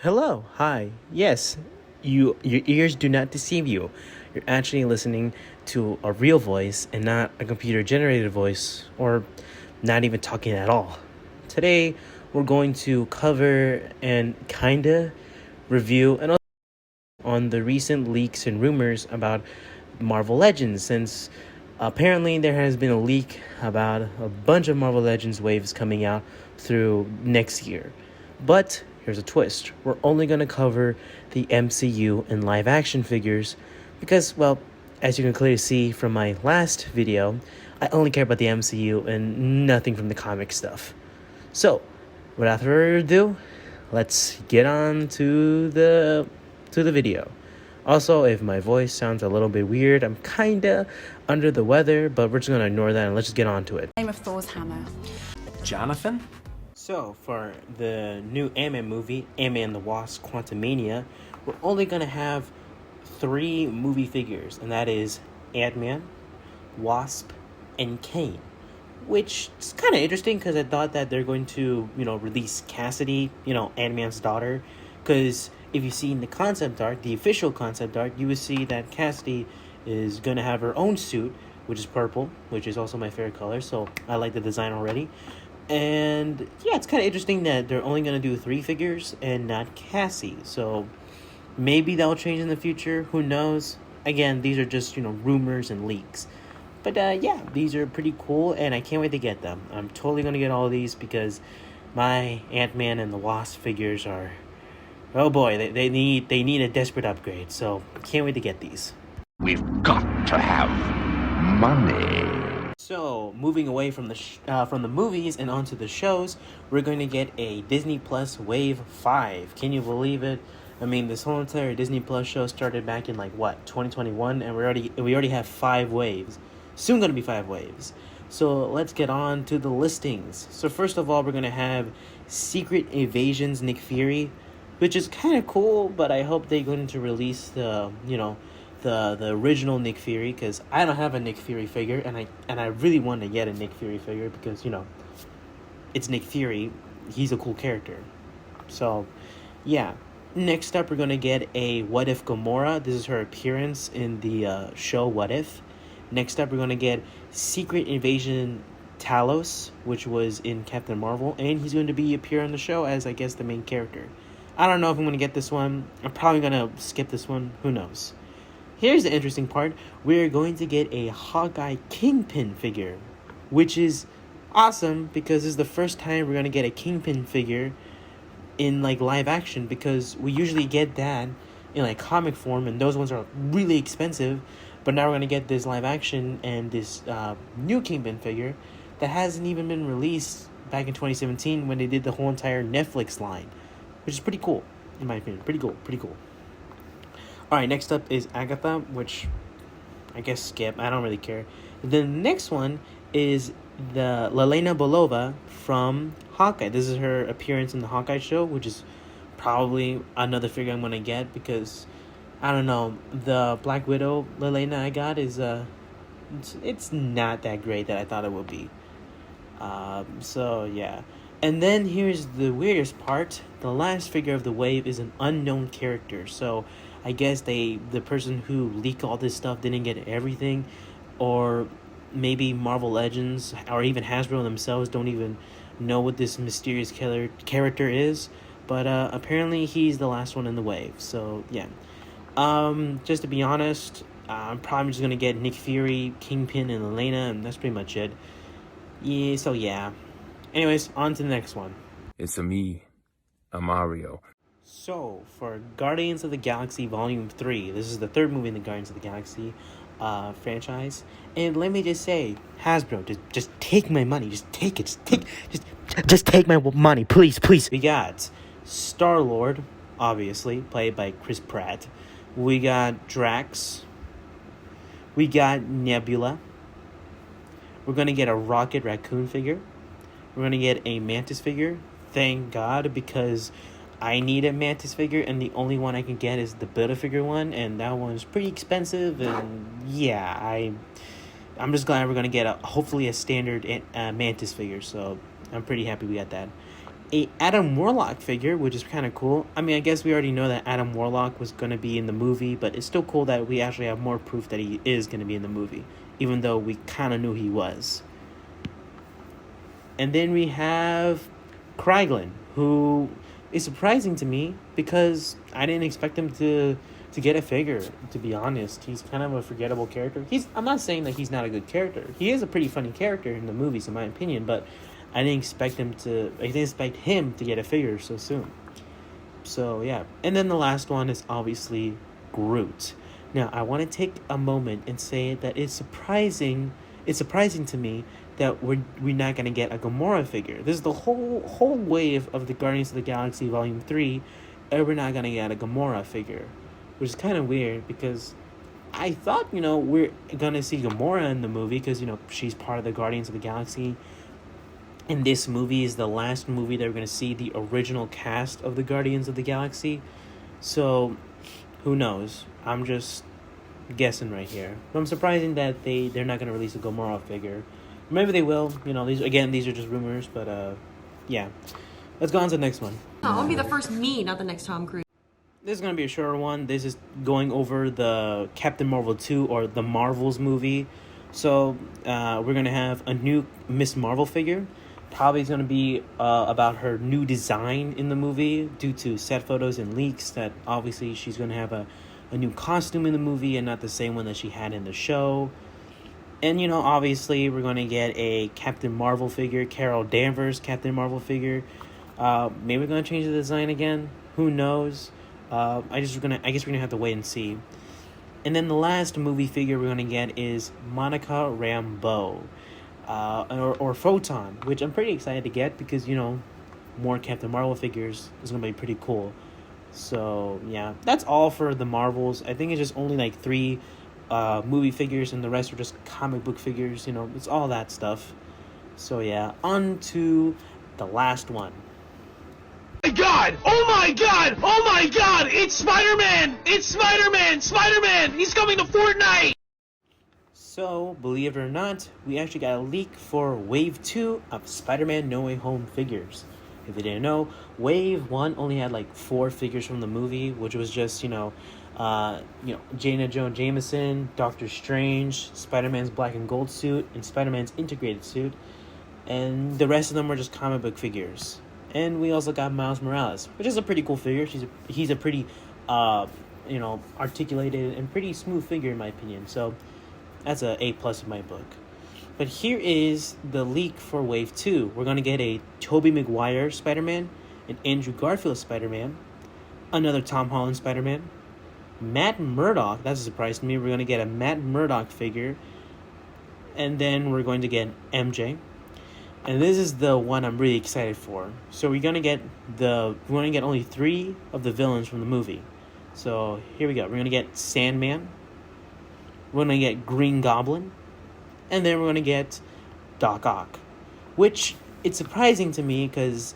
Hello, hi. Yes, your ears do not deceive you. You're actually listening to a real voice and not a computer generated voice or not even talking at all. Today, we're going to cover and kinda review and on the recent leaks and rumors about Marvel Legends, since apparently there has been a leak about a bunch of Marvel Legends waves coming out through next year. But here's a twist. We're only going to cover the MCU and live action figures because, well, as you can clearly see from my last video, I only care about the MCU and nothing from the comic stuff. So, without further ado, let's get on to the video. Also, if my voice sounds a little bit weird, I'm kinda under the weather, but we're just gonna ignore that and let's just get on to it. Name of Thor's hammer. Jonathan? So, for the new ANTMAN movie, ANTMAN and the WASP: QUANTUMANIA, we're only gonna have 3 movie figures, and that is ANTMAN, WASP, and Kane. Which is kind of interesting because I thought that they're going to, release Cassidy, Ant-Man's daughter. Because if you see in the concept art, the official concept art, you would see that Cassidy is going to have her own suit, which is purple, which is also my favorite color. So I like the design already. And yeah, it's kind of interesting that they're only going to do 3 figures and not Cassie. So maybe that'll change in the future. Who knows? Again, these are just, rumors and leaks. But yeah, these are pretty cool, and I can't wait to get them. I'm totally going to get all of these because my Ant-Man and the Wasp figures are... Oh boy, they need a desperate upgrade, so can't wait to get these. We've got to have money. So, moving away from the movies and onto the shows, we're going to get a Disney Plus Wave 5. Can you believe it? I mean, this whole entire Disney Plus show started back in 2021, and we already have 5 waves. Soon going to be 5 waves. So let's get on to the listings. So first of all, we're going to have Secret Invasion's Nick Fury, which is kind of cool, but I hope they're going to release the original Nick Fury, because I don't have a Nick Fury figure, and I really want to get a Nick Fury figure because, it's Nick Fury. He's a cool character. So, yeah. Next up, we're going to get a What If Gamora. This is her appearance in the show What If. Next up, we're going to get Secret Invasion Talos, which was in Captain Marvel, and he's going to appear on the show as, I guess, the main character. I don't know if I'm going to get this one. I'm probably going to skip this one. Who knows? Here's the interesting part. We're going to get a Hawkeye Kingpin figure, which is awesome because this is the first time we're going to get a Kingpin figure in, live action, because we usually get that in, comic form, and those ones are really expensive. But now we're going to get this live action and this new Kingpin figure that hasn't even been released back in 2017 when they did the whole entire Netflix line, which is pretty cool, in my opinion. Pretty cool. Alright, next up is Agatha, which I guess skip. I don't really care. The next one is the Yelena Belova from Hawkeye. This is her appearance in the Hawkeye show, which is probably another figure I'm going to get because... I don't know, the Black Widow Yelena I got is, it's not that great that I thought it would be. So, yeah. And then here's the weirdest part. The last figure of the wave is an unknown character. So, I guess the person who leaked all this stuff didn't get everything. Or maybe Marvel Legends or even Hasbro themselves don't even know what this mysterious character is. But, apparently he's the last one in the wave. So, yeah. Just to be honest, I'm probably just gonna get Nick Fury, Kingpin, and Yelena, and that's pretty much it. Yeah, so yeah. Anyways, on to the next one. It's me, Mario. So, for Guardians of the Galaxy Volume 3, this is the 3rd movie in the Guardians of the Galaxy franchise. And let me just say, Hasbro, just take my money. Just take it. Just take my money, please. We got Star-Lord, obviously, played by Chris Pratt. We got Drax. We got Nebula. We're going to get a Rocket Raccoon figure. We're going to get a Mantis figure. Thank God, because I need a Mantis figure, and the only one I can get is the Build-A-Figure one, and that one's pretty expensive, and yeah, I'm just glad we're going to get hopefully a standard Mantis figure, so I'm pretty happy we got that. a Adam Warlock figure, which is kind of cool. I mean, I guess we already know that Adam Warlock was going to be in the movie, but it's still cool that we actually have more proof that he is going to be in the movie, even though we kind of knew he was. And then we have Kryglin, who is surprising to me because I didn't expect him to get a figure, to be honest. He's kind of a forgettable character. I'm not saying that he's not a good character. He is a pretty funny character in the movies, in my opinion, but I didn't expect him to get a figure so soon. So yeah. And then the last one is obviously Groot. Now, I want to take a moment and say that it's surprising to me that we're not going to get a Gamora figure. This is the whole wave of the Guardians of the Galaxy Volume 3, and we're not going to get a Gamora figure, which is kind of weird because I thought, we're going to see Gamora in the movie because, she's part of the Guardians of the Galaxy. And this movie is the last movie that we're going to see the original cast of the Guardians of the Galaxy. So, who knows? I'm just guessing right here. But I'm surprised that they're not going to release a Gamora figure. Maybe they will. These are just rumors. But, yeah. Let's go on to the next one. I want to be the first me, not the next Tom Cruise. This is going to be a shorter one. This is going over the Captain Marvel 2 or the Marvels movie. So, we're going to have a new Miss Marvel figure. Probably is going to be about her new design in the movie due to set photos and leaks that obviously she's going to have a new costume in the movie and not the same one that she had in the show. And, obviously we're going to get a Captain Marvel figure, Carol Danvers Captain Marvel figure. Maybe we're going to change the design again. Who knows? I guess we're going to have to wait and see. And then the last movie figure we're going to get is Monica Rambeau. Or Photon, which I'm pretty excited to get because, more Captain Marvel figures is going to be pretty cool. So, yeah, that's all for the Marvels. I think it's just only like 3 movie figures and the rest are just comic book figures. It's all that stuff. So, yeah, on to the last one. Oh my god! Oh my god! Oh my god! It's Spider-Man! It's Spider-Man! Spider-Man! He's coming to Fortnite! So, believe it or not, we actually got a leak for Wave 2 of Spider-Man No Way Home figures. If you didn't know, Wave 1 only had like 4 figures from the movie, which was just, Jana Jonah Jameson, Doctor Strange, Spider-Man's black and gold suit, and Spider-Man's integrated suit. And the rest of them were just comic book figures. And we also got Miles Morales, which is a pretty cool figure. He's a pretty, articulated and pretty smooth figure in my opinion. So, that's a A+ in my book. But here is the leak for Wave 2. We're going to get a Tobey Maguire Spider-Man, an Andrew Garfield Spider-Man, another Tom Holland Spider-Man, Matt Murdock. That's a surprise to me. We're going to get a Matt Murdock figure. And then we're going to get MJ. And this is the one I'm really excited for. So we're going to get only 3 of the villains from the movie. So here we go. We're going to get Sandman. We're going to get Green Goblin. And then we're going to get Doc Ock. Which, it's surprising to me because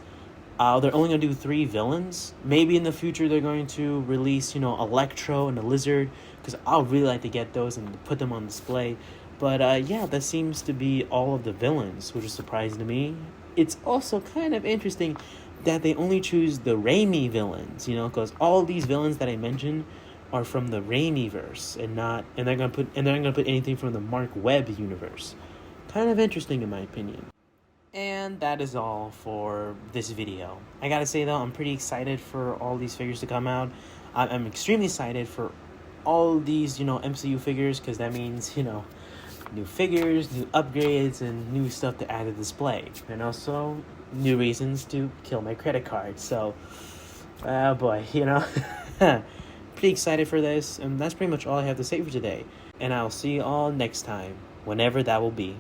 they're only going to do 3 villains. Maybe in the future they're going to release, Electro and the Lizard. Because I would really like to get those and put them on display. But, yeah, that seems to be all of the villains, which is surprising to me. It's also kind of interesting that they only choose the Raimi villains, because all these villains that I mentioned are from the Raimi-verse and they're gonna put anything from the Mark Webb universe. Kind of interesting in my opinion. And that is all for this video. I gotta say though, I'm pretty excited for all these figures to come out. I'm extremely excited for all these, MCU figures, because that means, new figures, new upgrades, and new stuff to add to display. And also new reasons to kill my credit card. So, oh boy, pretty excited for this, and that's pretty much all I have to say for today. And I'll see you all next time, whenever that will be.